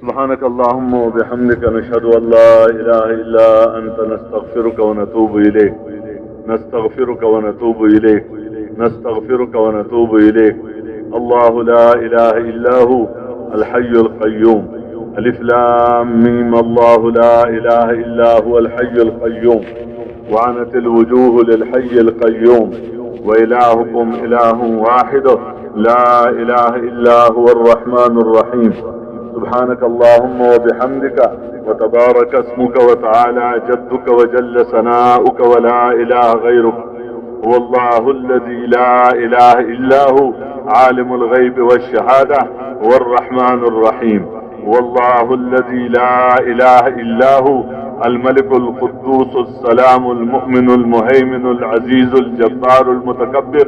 سبحانك اللهم وبحمدك نشهد أن لا إله إلا أنت نستغفرك ونتوب إليك نستغفرك ونتوب إليك نستغفرك ونتوب إليك. الله لا إله إلا هو الحي القيوم. ألف لام ميم. الله لا إله إلا هو الحي القيوم وعنت الوجوه للحي القيوم وإلهكم إله واحد لا إله إلا هو الرحمن الرحيم. سبحانك اللهم وبحمدك وتبارك اسمك وتعالى جدك وجل ثناؤك ولا إله غيرك. هو الله الذي لا إله إلا هو عالم الغيب والشهادة هو الرحمن الرحيم. هو الله الذي لا إله إلا هو الملك القدوس السلام المؤمن المهيمن العزيز الجبار المتكبر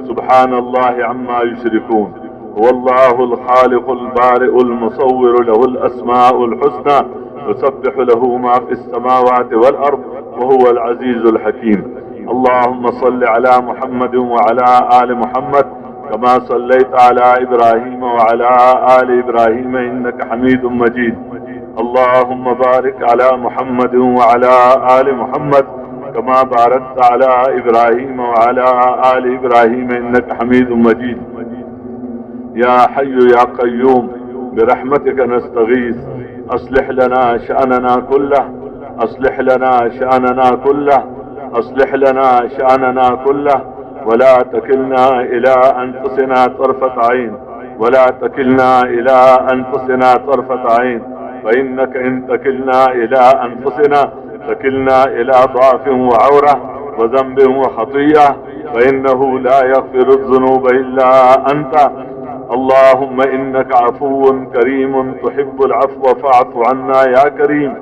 سبحان الله عما يشركون. هو الله الخالق البارئ المصور له الأسماء الحسنى يسبح له ما في السماوات والأرض وهو العزيز الحكيم. اللهم صل على محمد وعلى آل محمد كما صليت على إبراهيم وعلى آل إبراهيم إنك حميد مجيد. اللهم بارك على محمد وعلى آل محمد كما باركت على إبراهيم وعلى آل إبراهيم إنك حميد مجيد. يا حي يا قيوم برحمتك نستغيث أصلح لنا شأننا كله أصلح لنا شأننا كله أصلح لنا شأننا كله ولا تكلنا إلى أنفسنا طرفة عين ولا تكلنا إلى أنفسنا طرفة عين فإنك إن تكلنا إلى أنفسنا تكلنا إلى ضعف وعورة وذنب وخطيئة فإنه لا يغفر الذنوب إلا أنت. اللهم إنك عفو كريم تحب العفو فاعف عنا يا كريم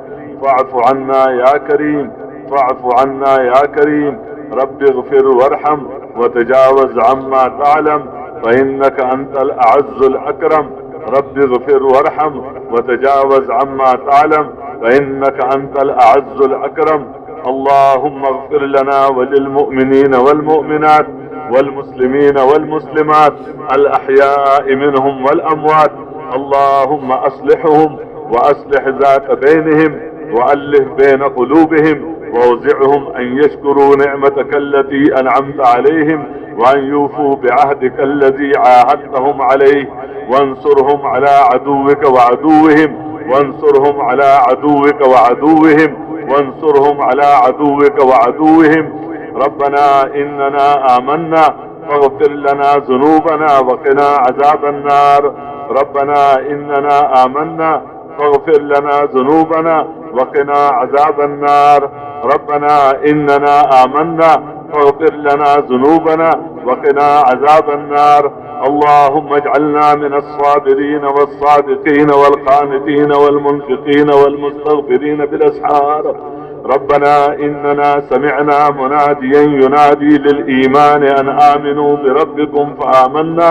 فاعف عنا يا كريم فاعف عنا يا كريم. رب اغفر وارحم وتجاوز عما تعلم فإنك أنت الأعز الأكرم. رب اغفر وارحم وتجاوز عما تعلم فإنك أنت الأعز الأكرم. اللهم اغفر لنا وللمؤمنين والمؤمنات والمسلمين والمسلمات الأحياء منهم والأموات. اللهم أصلحهم وأصلح ذات بينهم وألف بين قلوبهم ووزعهم أن يشكروا نعمتك التي أنعمت عليهم وأن يوفوا بعهدك الذي عاهدتهم عليه وانصرهم على عدوك وعدوهم وانصرهم على عدوك وعدوهم وانصرهم على عدوك وعدوهم. ربنا إننا آمنا فاغفر لنا ذنوبنا وقنا عذاب النار. ربنا إننا آمنا فاغفر لنا ذنوبنا وقنا عذاب النار. ربنا إننا آمنا فاغفر لنا ذنوبنا وقنا عذاب النار. اللهم اجعلنا من الصابرين والصادقين والقانتين والمنفقين والمستغفرين بالأسحار. ربنا إننا سمعنا مناديا ينادي للإيمان أن آمنوا بربكم فآمنا.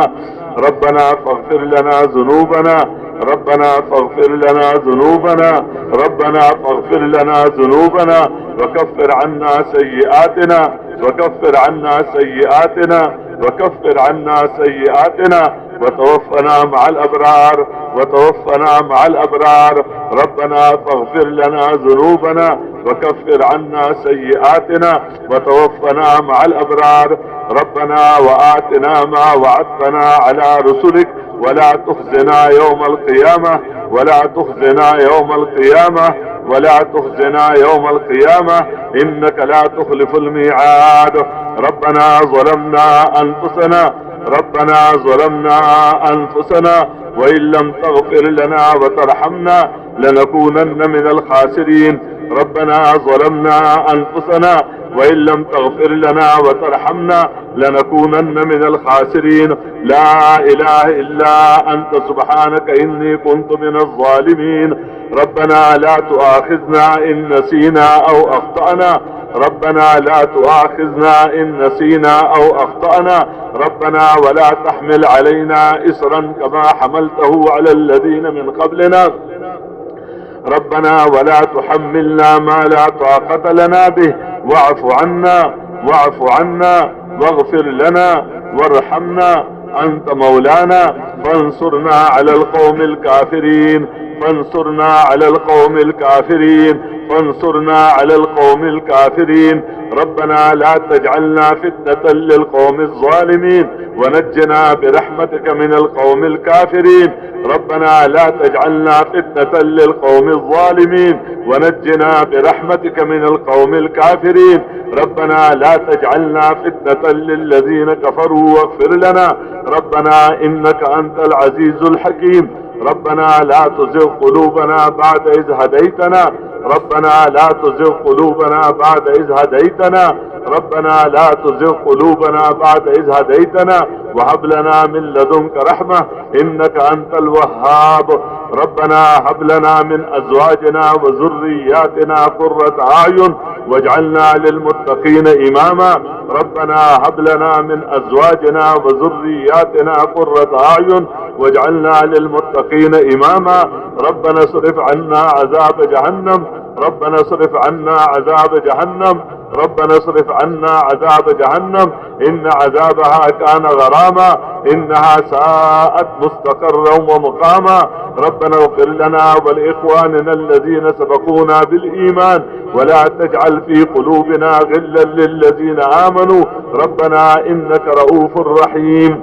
ربنا فاغفر لنا ذنوبنا ربنا فاغفر لنا ذنوبنا ربنا فاغفر لنا ذنوبنا وكفر عنا سيئاتنا وكفر عنا سيئاتنا وكفر عنا سيئاتنا وتوفنا مع الأبرار وتوفنا مع الأبرار. ربنا فاغفر لنا ذنوبنا وكفر عنا سيئاتنا وتوفنا مع الأبرار. ربنا وآتنا ما وعدتنا على رسلك ولا تخزنا يوم القيامة ولا تخزنا يوم القيامة ولا تخزنا يوم القيامة إنك لا تخلف الميعاد. ربنا ظلمنا أنفسنا ربنا ظلمنا أنفسنا وإن لم تغفر لنا وترحمنا لنكونن من الخاسرين. ربنا ظلمنا أنفسنا وإن لم تغفر لنا وترحمنا لنكونن من الخاسرين. لا إله إلا أنت سبحانك إني كنت من الظالمين. ربنا لا تؤاخذنا إن نسينا أو أخطأنا ربنا لا تؤاخذنا إن نسينا أو أخطأنا. ربنا ولا تحمل علينا إصرا كما حملته على الذين من قبلنا. ربنا ولا تحملنا ما لا طاقة لنا به واعف عنا واغفر لنا وارحمنا أنت مولانا فانصرنا على القوم الكافرين، فانصرنا على القوم الكافرين، فانصرنا على القوم الكافرين. ربنا لا تجعلنا فتنة للقوم الظالمين ونجنا برحمتك من القوم الكافرين. ربنا لا تجعلنا فتنة للقوم الظالمين ونجنا برحمتك من القوم الكافرين. ربنا لا تجعلنا فتنة للذين كفروا واغفر لنا. ربنا إنك أنت العزيز الحكيم. ربنا لا تزغ قلوبنا بعد إذ هديتنا. ربنا لا تزغ قلوبنا بعد إذ هديتنا. ربنا لا تزغ قلوبنا بعد إذ هديتنا وهب لنا من لدنك رحمة إنك أنت الوهاب. ربنا هب لنا من أزواجنا وذرياتنا قرة أعين واجعلنا للمتقين إماما. ربنا هب لنا من أزواجنا وذرياتنا قرة أعين واجعلنا للمتقين إماما. ربنا اصرف عنا عذاب جهنم. ربنا اصرف عنا عذاب جهنم. ربنا اصرف عنا عذاب جهنم إن عذابها كان غراما إنها ساءت مستقرا ومقاما. ربنا اغفر لنا ولإخواننا الذين سبقونا بالإيمان ولا تجعل في قلوبنا غلا للذين آمنوا ربنا إنك رؤوف رحيم.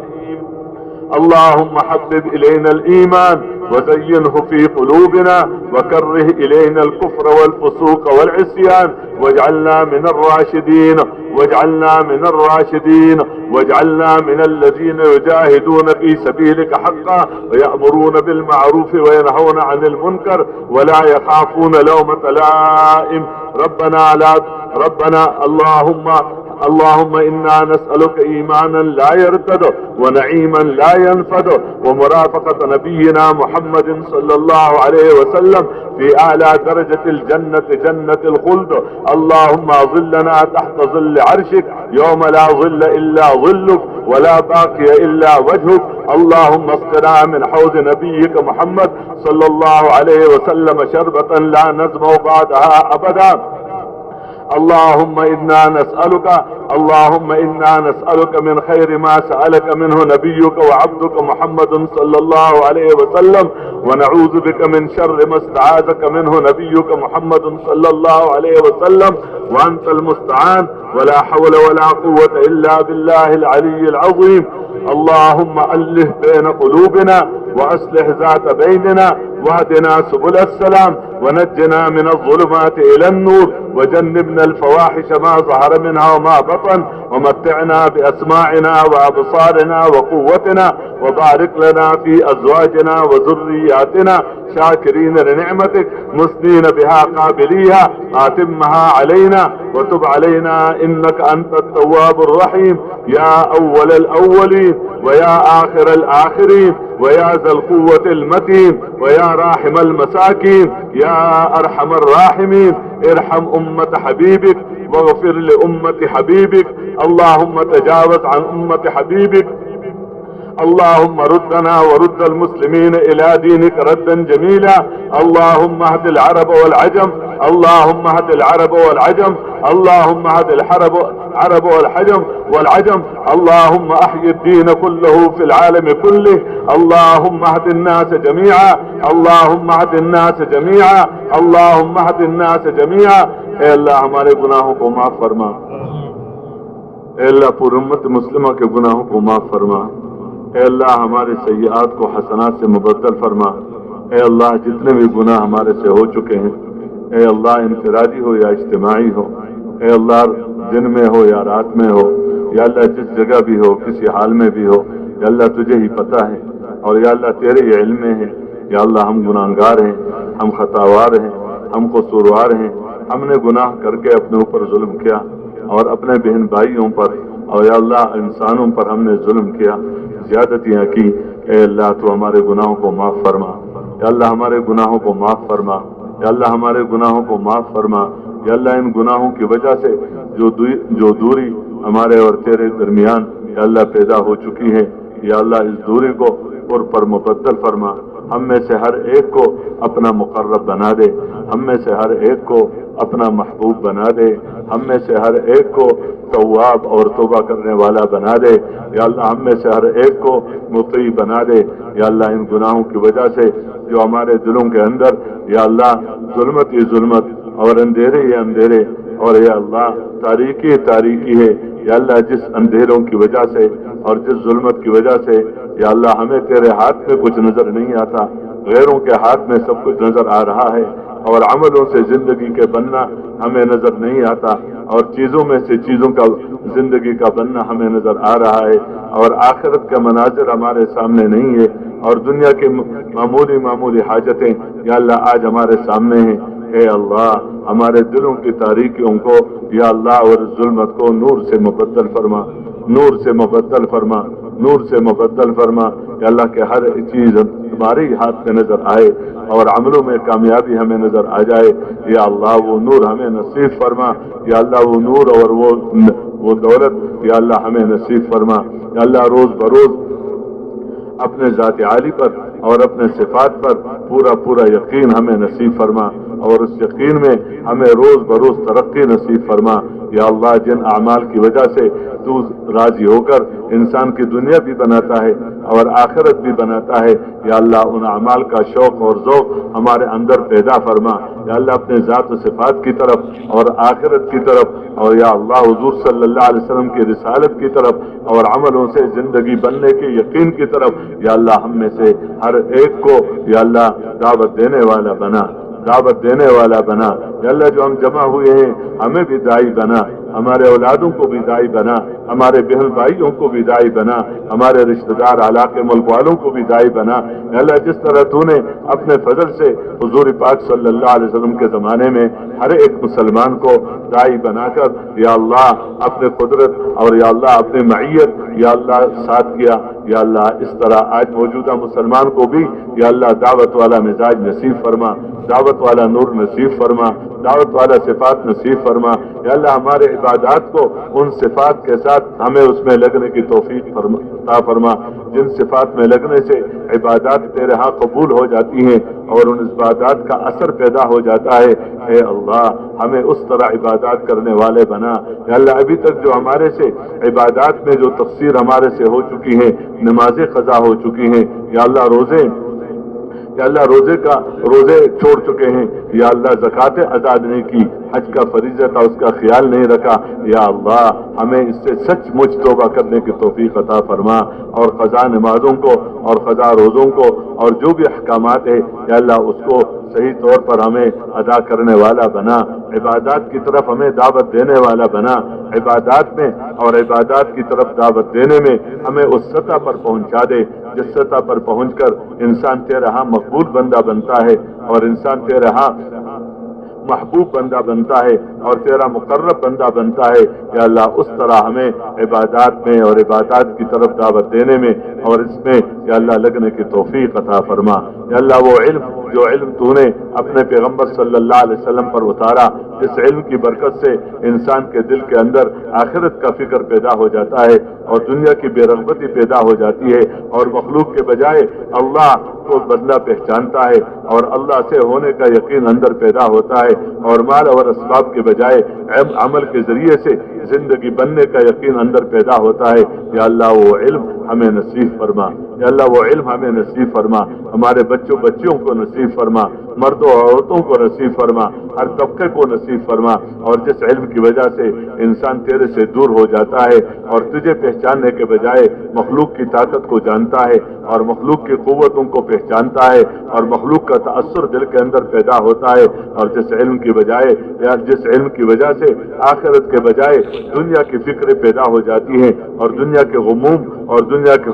اللهم حبب إلينا الإيمان وزينه في قلوبنا وكره إلينا الكفر والفسوق والعصيان واجعلنا من الراشدين واجعلنا من الراشدين واجعلنا من الذين يجاهدون في سبيلك حقا ويأمرون بالمعروف وينهون عن المنكر ولا يخافون لومة لائم. ربنا اللهم إنا نسألك إيمانا لا يرتد ونعيما لا ينفد ومرافقة نبينا محمد صلى الله عليه وسلم في أعلى درجة الجنة جنة الخلد. اللهم ظلنا تحت ظل عرشك يوم لا ظل إلا ظلك ولا باقي إلا وجهك. اللهم اسقنا من حوض نبيك محمد صلى الله عليه وسلم شربة لا نزمع بعدها أبدا. اللهم إنا نسألك من خير ما سألك منه نبيك وعبدك محمد صلى الله عليه وسلم ونعوذ بك من شر ما استعاذك منه نبيك محمد صلى الله عليه وسلم وأنت المستعان ولا حول ولا قوة إلا بالله العلي العظيم. اللهم ألف بين قلوبنا وأصلح ذات بيننا واهدنا سبل السلام ونجنا من الظلمات إلى النور وجنبنا الفواحش ما ظهر منها وما بطن ومتعنا بأسماعنا وأبصارنا وقوتنا وبارك لنا في أزواجنا وذرياتنا شاكرين لنعمتك مثنين بها قابليها آتمها علينا وتب علينا إنك أنت التواب الرحيم. يا أول الأولين ويا آخر الآخرين ويا ذا القوة المتين ويا راحم المساكين يا أرحم الراحمين ارحم أمة حبيبك واغفر لأمة حبيبك. اللهم تجاوز عن أمة حبيبك. اللهم ردنا ورد المسلمين إلى دينك ردا جميلا. اللهم اهد العرب والعجم. اللهم اهد العرب والعجم. اللهم اهد العرب والعجم. اللهم احيي الدين كله في العالم كله. اللهم اهد الناس جميعا. اللهم اهد الناس جميعا. اللهم اهد الناس جميعا. اے اللہ ہمارے گناہوں کو معاف فرما. اے اللہ پوری امت مسلمہ کے گناہوں کو معاف فرما. اے اللہ ہمارے سیئات کو حسنات سے مبدل فرما. اے اللہ جتنے بھی گناہ ہمارے سے ہو چکے ہیں اے اللہ انفرادی ہو یا اجتماعی ہو اے اللہ دن میں ہو یا رات میں ہو یا اللہ جس جگہ بھی ہو کسی حال میں بھی ہو یا اللہ تجھے ہی پتہ ہے اور یا اللہ تیرے ہی علم میں ہے. یا اللہ ہم گناہگار ہیں ہم خطاوار ہیں ہم قصوروار ہیں. ہم نے گناہ کر کے اپنے اوپر ظلم کیا اور اپنے بہن بھائیوں پر اور یا اللہ انسانوں پر ہم نے ظلم کیا زیادتیاں کی. اے اللہ تو ہمارے گناہوں کو معاف فرما. یا اللہ ہمارے گناہوں کو معاف فرما. یا اللہ ہمارے گناہوں کو معاف فرما. یا اللہ ان گناہوں کی وجہ سے جو دوری ہمارے اور تیرے درمیان یا اللہ پیدا ہو چکی ہے یا اللہ اس دوری کو پر مبدل فرما. ہم میں سے ہر ایک کو اپنا مقرب بنا دے. ہم میں سے ہر ایک کو اپنا محبوب بنا دے، ہم میں سے ہر ایک کو تواب اور توبہ کرنے والا بنا دے، یا اللہ ہم میں سے ہر ایک کو مطیع بنا دے، یا اللہ ان گناہوں کی وجہ سے جو ہمارے دلوں کے اندر یا اللہ ظلمت ہی ظلمت اور اندھیرے ہی اندھیرے اور یا اللہ تاریکی تاریکی ہے، یا اللہ جس اندھیروں کی وجہ سے اور جس ظلمت کی وجہ سے یا اللہ ہمیں تیرے ہاتھ میں کچھ نظر نہیں آتا، غیروں کے ہاتھ میں سب کچھ نظر آ رہا ہے، اور عملوں سے زندگی کے بننا ہمیں نظر نہیں آتا، اور چیزوں میں سے چیزوں کا زندگی کا بننا ہمیں نظر آ رہا ہے، اور آخرت کا مناظر ہمارے سامنے نہیں ہے، اور دنیا کے معمولی معمولی حاجتیں یا اللہ آج ہمارے سامنے ہیں۔ اے اللہ ہمارے دلوں کی تاریکیوں کو یا اللہ اور ظلمت کو نور سے مبدل فرما، نور سے مبدل فرما، نور سے مبدل فرما، یا اللہ کہ ہر چیز تمہارے ہی ہاتھ میں نظر آئے اور عملوں میں کامیابی ہمیں نظر آ جائے، یا اللہ وہ نور ہمیں نصیب فرما، یا اللہ وہ نور اور وہ دولت یا اللہ ہمیں نصیب فرما، یا اللہ روز بروز اپنے ذات عالی پر اور اپنے صفات پر پورا پورا یقین ہمیں نصیب فرما، اور اس یقین میں ہمیں روز بروز ترقی نصیب فرما، یا اللہ جن اعمال کی وجہ سے تو راضی ہو کر انسان کی دنیا بھی بناتا ہے اور آخرت بھی بناتا ہے، یا اللہ ان اعمال کا شوق اور ذوق ہمارے اندر پیدا فرما، یا اللہ اپنے ذات و صفات کی طرف اور آخرت کی طرف اور یا اللہ حضور صلی اللہ علیہ وسلم کی رسالت کی طرف اور عملوں سے زندگی بننے کے یقین کی طرف یا اللہ ہم میں سے ہر ایک کو یا اللہ دعوت دینے والا بنا، دعوت دینے والا بنا، یا اللہ جو ہم جمع ہوئے ہیں ہمیں بھی داعی بنا، ہمارے اولادوں کو بھی داعی بنا، ہمارے بہن بھائیوں کو بھی داعی بنا، ہمارے رشتہ دار علاقے ملک والوں کو بھی داعی بنا، یا اللہ جس طرح تو نے اپنے فضل سے حضور پاک صلی اللہ علیہ وسلم کے زمانے میں ہر ایک مسلمان کو داعی بنا کر یا اللہ اپنے قدرت اور یا اللہ اپنے معیت یا اللہ ساتھ کیا، یا اللہ اس طرح آج موجودہ مسلمان کو بھی یا اللہ دعوت والا مزاج نصیب فرما، دعوت والا نور نصیب فرما، دعوت والا صفات نصیب فرما، یا اللہ ہمارے عبادات کو ان صفات کے ساتھ ہمیں اس میں لگنے کی توفیق عطا فرما، جن صفات میں لگنے سے عبادات تیرے ہاں قبول ہو جاتی ہیں اور ان عبادات کا اثر پیدا ہو جاتا ہے۔ اے اللہ ہمیں اس طرح عبادات کرنے والے بنا، یا اللہ ابھی تک جو ہمارے سے عبادات میں جو تقصیر ہمارے سے ہو چکی ہے، نمازیں قضا ہو چکی ہیں، یا اللہ یا اللہ روزے چھوڑ چکے ہیں، یا اللہ زکوٰۃ ادا نہیں کی، حج کا فریضہ تھا اس کا خیال نہیں رکھا، یا اللہ ہمیں اس سے سچ مچ توبہ کرنے کی توفیق عطا فرما، اور قضا نمازوں کو اور قضا روزوں کو اور جو بھی احکامات ہے یا اللہ اس کو صحیح طور پر ہمیں ادا کرنے والا بنا، عبادات کی طرف ہمیں دعوت دینے والا بنا، عبادات میں اور عبادات کی طرف دعوت دینے میں ہمیں اس سطح پر پہنچا دے جس سطح پر پہنچ کر انسان تیرے ہاں مقبول بندہ بنتا ہے اور انسان تیرے ہاں محبوب بندہ بنتا ہے اور تیرا مقرب بندہ بنتا ہے، یا اللہ اس طرح ہمیں عبادات میں اور عبادات کی طرف دعوت دینے میں اور اس میں یا اللہ لگنے کی توفیق عطا فرما، یا اللہ وہ علم جو علم تو نے اپنے پیغمبر صلی اللہ علیہ وسلم پر اتارا، جس علم کی برکت سے انسان کے دل کے اندر آخرت کا فکر پیدا ہو جاتا ہے اور دنیا کی بے رغبتی پیدا ہو جاتی ہے، اور مخلوق کے بجائے اللہ کو بندہ پہچانتا ہے اور اللہ سے ہونے کا یقین اندر پیدا ہوتا ہے، اور مال اور اسباب کے بجائے عمل کے ذریعے سے زندگی بننے کا یقین اندر پیدا ہوتا ہے، یا اللہ وہ علم ہمیں نصیب فرما، یا اللہ وہ علم ہمیں نصیب فرما، ہمارے بچوں کو نصیب فرما، مردوں اور عورتوں کو نصیب فرما، ہر طبقے کو نصیب فرما، اور جس علم کی وجہ سے انسان تیرے سے دور ہو جاتا ہے اور تجھے پہچاننے کے بجائے مخلوق کی طاقت کو جانتا ہے اور مخلوق کی قوتوں کو پہچانتا ہے اور مخلوق کا تأثر دل کے اندر پیدا ہوتا ہے، اور جس علم کی وجہ سے آخرت کے بجائے دنیا کی فکریں پیدا ہو جاتی ہیں اور دنیا کے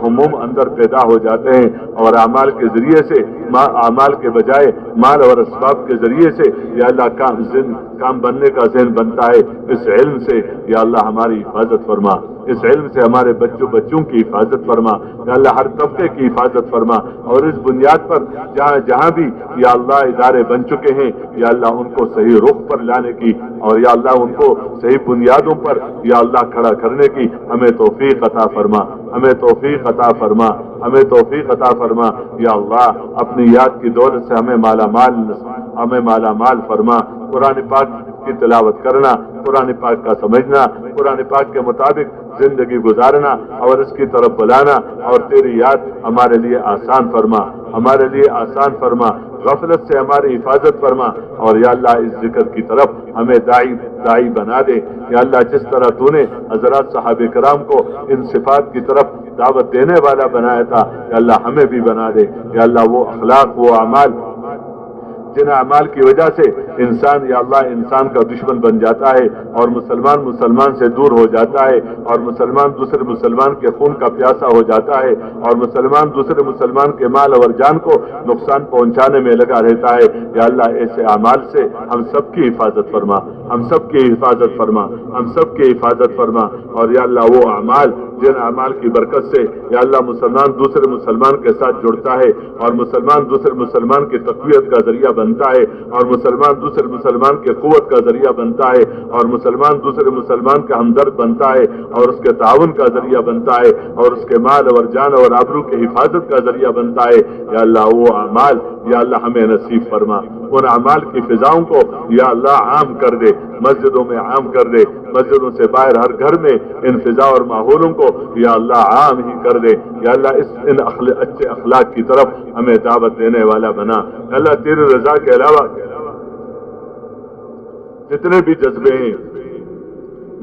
غموم اندر پیدا ہو جاتے ہیں، اور اعمال کے ذریعے سے اعمال کے بجائے مال اور اسباب کے ذریعے سے یا اللہ کام بننے کا ذہن بنتا ہے، اس علم سے یا اللہ ہماری حفاظت فرما، اس علم سے ہمارے بچوں کی حفاظت فرما، یا اللہ ہر طبقے کی حفاظت فرما، اور اس بنیاد پر جہاں بھی یا اللہ ادارے بن چکے ہیں یا اللہ ان کو صحیح رخ پر لانے کی اور یا اللہ ان کو صحیح بنیادوں پر یا اللہ کھڑا کرنے کی ہمیں توفیق عطا فرما، ہمیں توفیق عطا فرما، ہمیں توفیق عطا فرما، یا اللہ اپنی یاد کی دولت سے ہمیں مالا مال فرما۔ قرآن پاک کی تلاوت کرنا، قرآن پاک کا سمجھنا، قرآن پاک کے مطابق زندگی گزارنا اور اس کی طرف بلانا، اور تیری یاد ہمارے لیے آسان فرما، ہمارے لیے آسان فرما، غفلت سے ہماری حفاظت فرما، اور یا اللہ اس ذکر کی طرف ہمیں داعی بنا دے۔ یا اللہ جس طرح تو نے حضرات صحابہ کرام کو ان صفات کی طرف دعوت دینے والا بنایا تھا، یا اللہ ہمیں بھی بنا دے۔ یا اللہ وہ اخلاق، وہ اعمال جن اعمال کی وجہ سے انسان یا اللہ انسان کا دشمن بن جاتا ہے، اور مسلمان سے دور ہو جاتا ہے، اور مسلمان دوسرے مسلمان کے خون کا پیاسا ہو جاتا ہے، اور مسلمان دوسرے مسلمان کے مال اور جان کو نقصان پہنچانے میں لگا رہتا ہے۔ یا اللہ ایسے اعمال سے ہم سب کی حفاظت فرما، ہم سب کی حفاظت فرما، ہم سب کی حفاظت فرما۔ اور یا اللہ وہ اعمال جن اعمال کی برکت سے یا اللہ مسلمان دوسرے مسلمان کے ساتھ جڑتا ہے، اور مسلمان دوسرے مسلمان کی تقویت کا ذریعہ بنتا ہے، اور مسلمان دوسرے مسلمان کے قوت کا ذریعہ بنتا ہے، اور مسلمان دوسرے مسلمان کا ہمدرد بنتا ہے، اور اس کے تعاون کا ذریعہ بنتا ہے، اور اس کے مال اور جان اور آبرو کی حفاظت کا ذریعہ بنتا ہے۔ یا اللہ وہ اعمال یا اللہ ہمیں نصیب فرما، ان اعمال کی فضاؤں کو یا اللہ عام کر دے، مسجدوں میں عام کر دے، مسجدوں سے باہر ہر گھر میں ان فضا اور ماحولوں کو یا اللہ عام ہی کر دے۔ یا اللہ ان اچھے اخلاق کی طرف ہمیں دعوت دینے والا بنا۔ اللہ تیری رضا کے علاوہ جتنے بھی جذبے ہیں،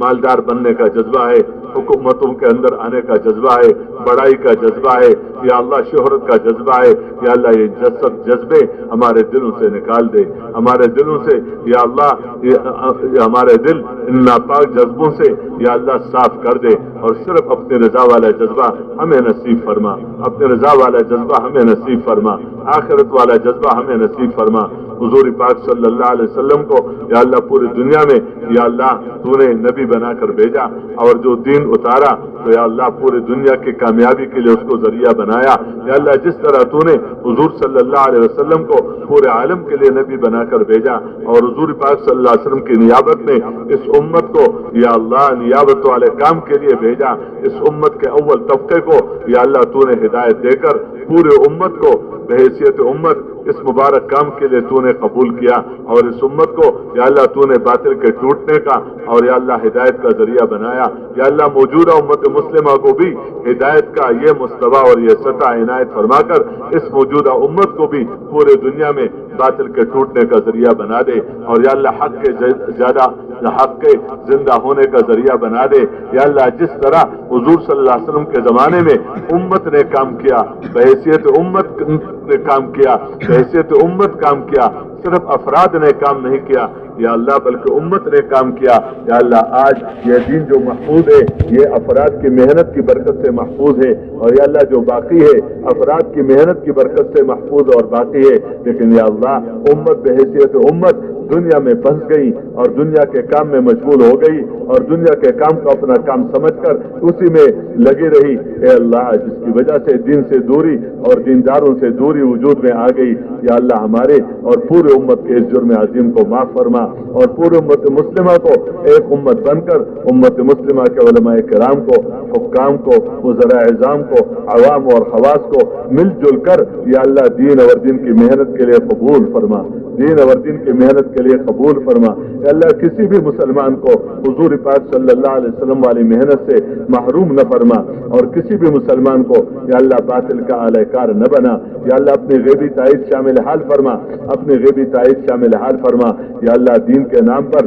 مالدار بننے کا جذبہ ہے، حکومتوں کے اندر آنے کا جذبہ ہے، بڑائی کا جذبہ ہے، یا اللہ شہرت کا جذبہ ہے، یا اللہ یہ سب جذبے ہمارے دلوں سے نکال دے، ہمارے دلوں سے یا اللہ یہ ہمارے دل ان ناپاک جذبوں سے یا اللہ صاف کر دے، اور صرف اپنے رضا والا جذبہ ہمیں نصیب فرما، اپنے رضا والا جذبہ ہمیں نصیب فرما، آخرت والا جذبہ ہمیں نصیب فرما۔ حضور پاک صلی اللہ علیہ وسلم کو یا اللہ پوری دنیا میں یا اللہ تو نے نبی بنا کر بھیجا، اور جو دین اتارا تو یا اللہ پوری دنیا کی کامیابی کے لیے اس کو ذریعہ بنایا۔ یا اللہ جس طرح تو نے حضور صلی اللہ علیہ وسلم کو پورے عالم کے لیے نبی بنا کر بھیجا، اور حضور پاک صلی اللہ علیہ وسلم کی نیابت میں اس امت کو یا اللہ نیابت والے کام کے لیے بھیجا، اس امت کے اول طبقے کو یا اللہ تو نے ہدایت دے کر پورے امت کو بحیثیت امت اس مبارک کام کے لیے تو نے قبول کیا، اور اس امت کو یا اللہ تو نے باطل کے ٹوٹنے کا اور یا اللہ ہدایت کا ذریعہ بنایا۔ یا اللہ موجودہ امت مسلمہ کو بھی ہدایت کا یہ مستوی اور یہ سطح عنایت فرما کر اس موجودہ امت کو بھی پورے دنیا میں باطل کے ٹوٹنے کا ذریعہ بنا دے، اور یا اللہ حق کے زیادہ حق کے زندہ ہونے کا ذریعہ بنا دے۔ یا اللہ جس طرح حضور صلی اللہ علیہ وسلم کے زمانے میں امت نے کام کیا، بحیثیت امت نے کام کیا، بحیثیت امت کام کیا، صرف افراد نے کام نہیں کیا یا اللہ بلکہ امت نے کام کیا۔ یا اللہ آج یہ دین جو محفوظ ہے یہ افراد کی محنت کی برکت سے محفوظ ہے، اور یا اللہ جو باقی ہے افراد کی محنت کی برکت سے محفوظ اور باقی ہے، لیکن یا اللہ امت بحیثیت امت دنیا میں پھنس گئی اور دنیا کے کام میں مشغول ہو گئی، اور دنیا کے کام کو اپنا کام سمجھ کر اسی میں لگی رہی۔ اے اللہ جس کی وجہ سے دین سے دوری اور دینداروں سے دوری وجود میں آ گئی، یا اللہ ہمارے اور پورے امت کے اس جرم عظیم کو معاف فرما، اور پورے امت مسلمہ کو ایک امت بن کر امت مسلمہ کے علماء کرام کو، حکام کو، وزراء اعظام کو، عوام اور خواص کو مل جل کر یا اللہ دین اور دین کی محنت کے لیے قبول فرما، دین اور دین کی محنت کے لیے قبول فرما۔ یا اللہ کسی بھی مسلمان کو حضور پاک صلی اللہ علیہ وسلم والی محنت سے محروم نہ فرما، اور کسی بھی مسلمان کو یا اللہ باطل کا اعلی کار نہ بنا۔ یا اللہ اپنی غیبی تائید شامل حال فرما، اپنی غیبی تائید شامل حال فرما۔ یا اللہ دین کے نام پر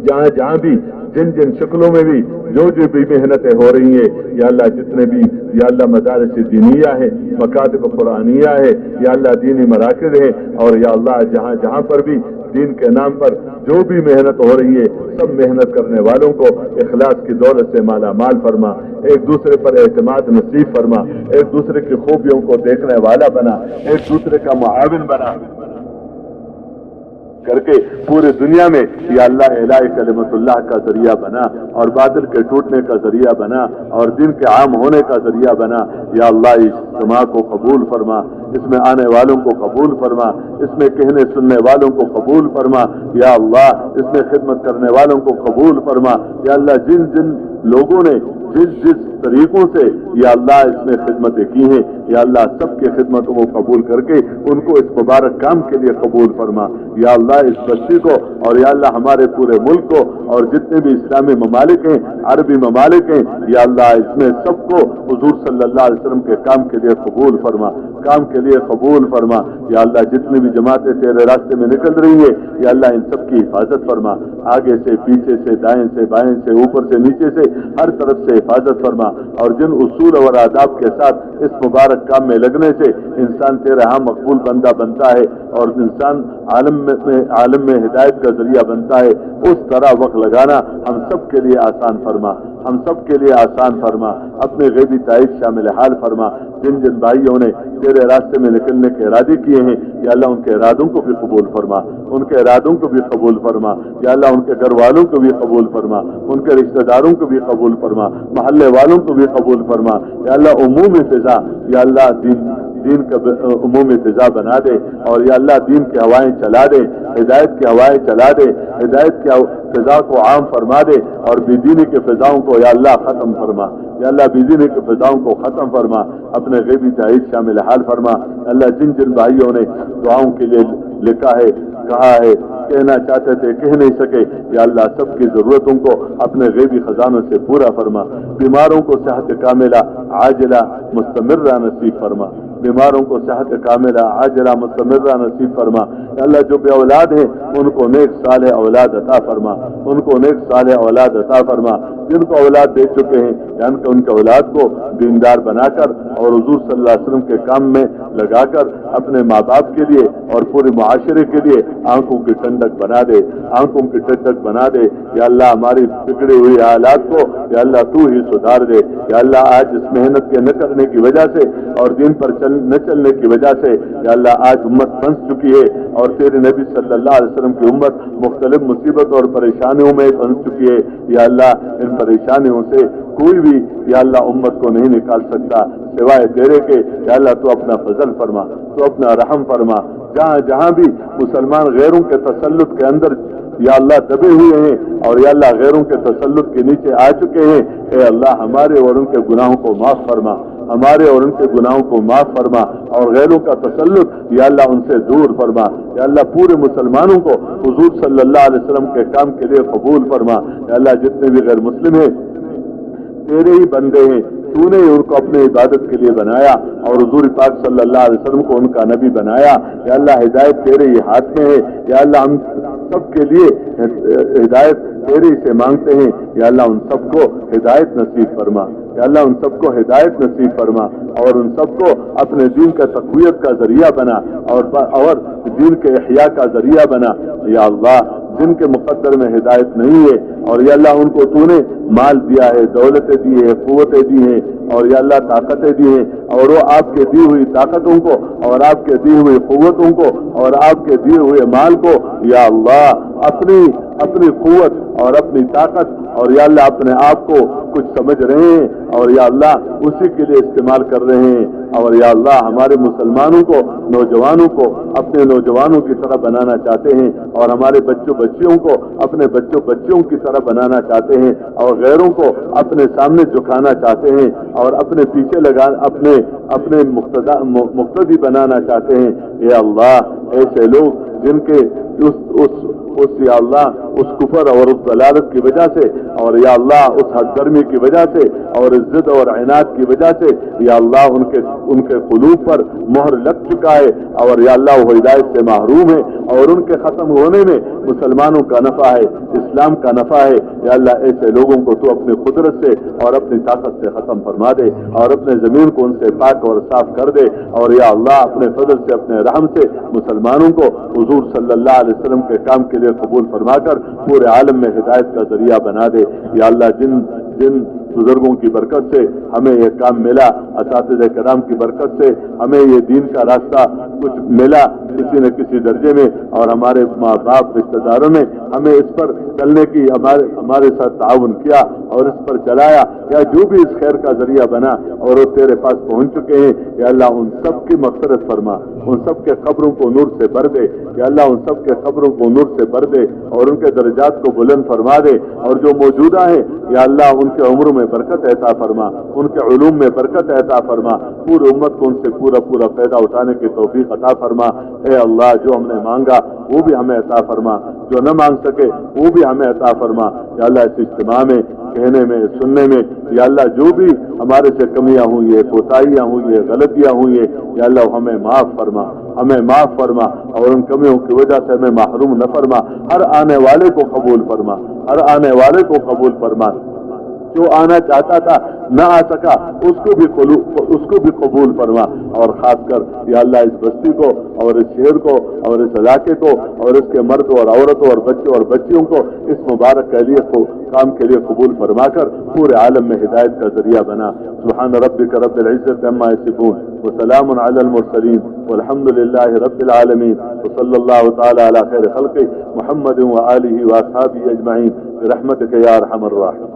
جہاں جہاں بھی جن جن شکلوں میں بھی جو بھی محنتیں ہو رہی ہیں یا اللہ جتنے بھی یا اللہ مدارس دینیہ ہے، مکاتب قرآنیہ ہے، یا اللہ دینی مراکز ہے، اور یا اللہ جہاں جہاں پر بھی دین کے نام پر جو بھی محنت ہو رہی ہے سب محنت کرنے والوں کو اخلاص کی دولت سے مالا مال فرما، ایک دوسرے پر اعتماد نصیب فرما، ایک دوسرے کی خوبیوں کو دیکھنے والا بنا، ایک دوسرے کا معاون بنا کر کے پورے دنیا میں یا اللہ اعلاء کلمت اللہ کا ذریعہ بنا، اور باطل کے ٹوٹنے کا ذریعہ بنا، اور دین کے عام ہونے کا ذریعہ بنا۔ یا اللہ اس اجتماع کو قبول فرما، اس میں آنے والوں کو قبول فرما، اس میں کہنے سننے والوں کو قبول فرما یا اللہ، اس میں خدمت کرنے والوں کو قبول فرما یا اللہ، جن جن لوگوں نے جس طریقوں سے یا اللہ اس میں خدمتیں کی ہیں یا اللہ، سب کی خدمتوں کو قبول کر کے ان کو اس مبارک کام کے لیے قبول فرما یا اللہ، اس بستی کو اور یا اللہ ہمارے پورے ملک کو اور جتنے بھی اسلامی ممالک ہیں، عربی ممالک ہیں یا اللہ، اس میں سب کو حضور صلی اللہ علیہ وسلم کے کام کے لیے قبول فرما، کام کے لیے قبول فرما یا اللہ، جتنی بھی جماعتیں تیرے راستے میں نکل رہی ہیں یا اللہ، ان سب کی حفاظت فرما، آگے سے پیچھے سے دائیں سے بائیں سے اوپر سے نیچے سے ہر طرف سے حفاظت فرما، اور جن اصول اور آداب کے ساتھ اس مبارک کام میں لگنے سے انسان تیرے ہاں مقبول بندہ بنتا ہے اور انسان عالم میں ہدایت کا ذریعہ بنتا ہے، اس طرح وقت لگانا ہم سب کے لیے آسان فرما، ہم سب کے لیے آسان فرما، اپنے غیبی تائید شامل حال فرما، جن جن بھائیوں نے تیرے راستے میں نکلنے کے ارادے کیے ہیں یا اللہ، ان کے ارادوں کو بھی قبول فرما، ان کے ارادوں کو بھی قبول فرما یا اللہ، ان کے گھر والوں کو بھی قبول فرما، ان کے رشتہ داروں کو بھی قبول فرما، محلے والوں کو بھی قبول فرما یا اللہ، عمومی فضا یا اللہ، دین کا عمومی فضا بنا دے اور یا اللہ، دین کی ہوائیں چلا دے، ہدایت کی ہوائیں چلا دے، ہدایت کی فضا کو عام فرما دے اور بے دینی کے فضاؤں کو یا اللہ ختم فرما یا اللہ، بے دینی کے فضاؤں کو ختم فرما، اپنے غیبی تائید شامل حال فرما اللہ، جن جن بھائیوں نے دعاؤں کے لیے لکھا ہے، کہا ہے، کہنا چاہتے تھے کہہ نہیں سکے یا اللہ، سب کی ضرورتوں کو اپنے غیبی خزانوں سے پورا فرما، بیماروں کو صحت کاملہ عاجلہ مستمرہ نصیب فرما، بیماروں کو صحت کاملہ عاجلہ مستمرہ نصیب فرما یا اللہ، جو بے اولاد ہیں ان کو نیک صالح اولاد عطا فرما، ان کو نیک صالح اولاد عطا فرما، جن کو اولاد دے چکے ہیں یعنی کہ ان کے اولاد کو دیندار بنا کر اور حضور صلی اللہ علیہ وسلم کے کام میں لگا کر اپنے ماں باپ کے لیے اور پورے معاشرے کے لیے آنکھوں کی ٹھنڈک بنا دے، آنکھوں کی ٹھنڈک بنا دے یا اللہ، ہماری بگڑی ہوئی حالات کو یا اللہ تو ہی سدھار دے یا اللہ، آج اس محنت کے نہ کرنے کی وجہ سے اور دین پر نہ چلنے کی وجہ سے یا اللہ، آج امت پھنس چکی ہے اور تیرے نبی صلی اللہ علیہ وسلم کی امت مختلف مصیبت اور پریشانیوں میں پھنس چکی ہے یا اللہ، ان پریشانیوں سے کوئی بھی یا اللہ امت کو نہیں نکال سکتا سوائے تیرے کے یا اللہ، تو اپنا فضل فرما، تو اپنا رحم فرما، جہاں جہاں بھی مسلمان غیروں کے تسلط کے اندر یا اللہ دبے ہوئے ہیں اور یا اللہ غیروں کے تسلط کے نیچے آ چکے ہیں، اے اللہ، ہمارے اور ان کے گناہوں کو معاف فرما، ہمارے اور ان کے گناہوں کو معاف فرما اور غیروں کا تسلط یا اللہ ان سے دور فرما یا اللہ، پورے مسلمانوں کو حضور صلی اللہ علیہ وسلم کے کام کے لیے قبول فرما یا اللہ، جتنے بھی غیر مسلم ہیں تیرے ہی بندے ہیں، تو نے ان کو اپنے عبادت کے لیے بنایا اور حضور پاک صلی اللہ علیہ وسلم کو ان کا نبی بنایا یا اللہ، ہدایت تیرے ہی ہاتھ میں ہے یا اللہ، ہم سب کے لیے ہدایت تیرے ہی سے مانگتے ہیں یا اللہ، ان سب کو ہدایت نصیب فرما یا اللہ، ان سب کو ہدایت نصیب فرما اور ان سب کو اپنے دین کا تقویت کا ذریعہ بنا اور دین کے احیاء کا ذریعہ بنا یا اللہ، جن کے مقدر میں ہدایت نہیں ہے اور یا اللہ، ان کو تو نے مال دیا ہے، دولتیں دی ہے، قوتیں دی ہیں اور یا اللہ طاقتیں دی ہیں اور وہ آپ کے دی ہوئی طاقتوں کو اور آپ کے دی ہوئی قوتوں کو اور آپ کے دیے ہوئے مال کو یا اللہ اپنی قوت اور اپنی طاقت اور یا اللہ اپنے آپ کو کچھ سمجھ رہے ہیں اور یا اللہ اسی کے لیے استعمال کر رہے ہیں اور یا اللہ ہمارے مسلمانوں کو، نوجوانوں کو اپنے نوجوانوں کی طرح بنانا چاہتے ہیں اور ہمارے بچوں بچیوں کو اپنے بچوں بچیوں کی طرح بنانا چاہتے ہیں اور غیروں کو اپنے سامنے جھکانا چاہتے ہیں اور اپنے پیچھے اپنے مقتدی بنانا چاہتے ہیں۔ اے اللہ، ایسے لوگ جن کے یا اللہ اس کفر اور اس ضلالت کی وجہ سے اور یا اللہ اس حد درمی کی وجہ سے اور ضد اور عناد کی وجہ سے یا اللہ ان کے قلوب پر مہر لگ چکا ہے اور یا اللہ وہ ہدایت سے محروم ہے اور ان کے ختم ہونے میں مسلمانوں کا نفع ہے، اسلام کا نفع ہے یا اللہ، ایسے لوگوں کو تو اپنی قدرت سے اور اپنی طاقت سے ختم فرما دے اور اپنے زمین کو ان سے پاک اور صاف کر دے اور یا اللہ اپنے فضل سے اپنے رحم سے مسلمانوں کو حضور صلی اللہ علیہ وسلم کے کام کے لیے قبول فرما کر پورے عالم میں ہدایت کا ذریعہ بنا دے یا اللہ، جن بزرگوں کی برکت سے ہمیں یہ کام ملا، اساتذہ کرام کی برکت سے ہمیں یہ دین کا راستہ کچھ ملا کسی نہ کسی درجے میں، اور ہمارے ماں باپ رشتہ داروں نے ہمیں اس پر چلنے کی ہمارے ساتھ تعاون کیا اور اس پر چلایا، یا جو بھی اس خیر کا ذریعہ بنا اور وہ تیرے پاس پہنچ چکے ہیں، یا اللہ ان سب کی مغفرت فرما، ان سب کے قبروں کو نور سے بھر دے، یا اللہ ان سب کے قبروں کو نور سے بھر دے اور ان کے درجات کو بلند فرما دے، اور جو موجودہ ہیں یا اللہ ان کے عمر میں برکت عطا فرما، ان کے علوم میں برکت عطا فرما، پوری امت کو ان سے پورا فائدہ اٹھانے کی توفیق عطا فرما۔ اے اللہ جو ہم نے مانگا وہ بھی ہمیں عطا فرما، جو نہ مانگ سکے وہ بھی ہمیں عطا فرما، یا اللہ اس اجتماع میں کہنے میں سننے میں یا اللہ جو بھی ہمارے سے کمیاں ہوئی ہے، کوتاہیاں ہوئی ہے، غلطیاں ہوئی ہے، یا اللہ ہمیں معاف فرما، ہمیں معاف فرما، اور ان کمیوں کی وجہ سے ہمیں محروم نہ فرما، ہر آنے والے کو قبول فرما، ہر آنے والے کو قبول فرما، جو آنا چاہتا تھا نہ آ سکا اس کو بھی قبول فرما، اور خاص کر یا اللہ اس بستی کو اور اس شہر کو اور اس علاقے کو اور اس کے مرد اور عورتوں اور بچوں اور بچیوں کو اس مبارک کے لیے کام کے لیے قبول فرما کر پورے عالم میں ہدایت کا ذریعہ بنا۔ سبحان ربک رب العزت عما یصفون وسلام علی المرسلین والحمد للہ رب العالمین، وصلی اللہ تعالی علی خیر خلقہ محمد وآلہ واصحابہ اجمعین برحمتک یا ارحم الراحمین۔